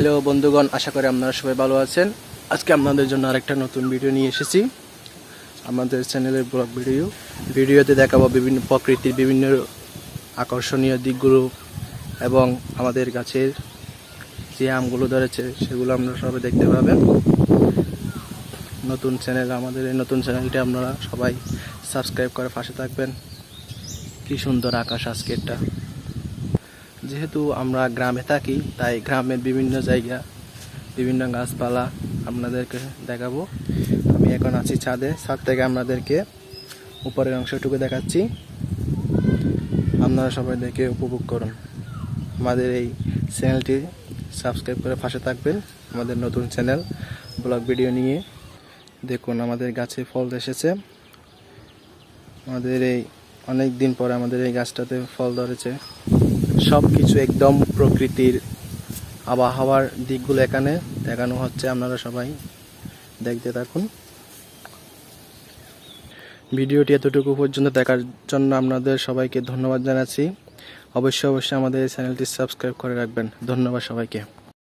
Hello বন্ধুগণ, আশা করি আপনারা সবাই ভালো আছেন। আজকে আপনাদের জন্য আরেকটা নতুন ভিডিও নিয়ে এসেছি। আমাদের চ্যানেলের ব্লগ ভিডিওতে দেখাবো বিভিন্ন প্রকৃতির বিভিন্ন আকর্ষণীয় দিকগুলো এবং আমাদের গাছের যে আমগুলো ধরেছে সেগুলো আপনারা সবাই দেখতে পাবেন। নতুন চ্যানেল, আমাদের এই নতুন চ্যানেলটি আপনারা সবাই সাবস্ক্রাইব করে পাশে থাকবেন। কি সুন্দর আকাশ আজকেরটা। যেহেতু আমরা গ্রামে থাকি, তাই গ্রামের বিভিন্ন জায়গা, বিভিন্ন গাছপালা আপনাদেরকে দেখাবো। আমি এখন আছি ছাদে, ছাদ থেকে আপনাদেরকে উপরের অংশটুকু দেখাচ্ছি। আপনারা সবাই দেখে উপভোগ করুন। আমাদের এই চ্যানেলটি সাবস্ক্রাইব করে পাশে থাকবেন। আমাদের নতুন চ্যানেল ব্লগ ভিডিও নিয়ে দেখুন। আমাদের গাছে ফল এসেছে। আমাদের এই অনেক দিন পরে আমাদের এই গাছটাতে ফল ধরেছে। সব কিছু একদম প্রকৃতির আবহাওয়ার দিকগুলো এখানে দেখানো হচ্ছে। আপনারা সবাই দেখতে থাকুন। ভিডিওটি এতটুকু পর্যন্ত দেখার জন্য আপনাদের সবাইকে ধন্যবাদ জানাচ্ছি। অবশ্যই আমাদের এই চ্যানেলটি সাবস্ক্রাইব করে রাখবেন। ধন্যবাদ সবাইকে।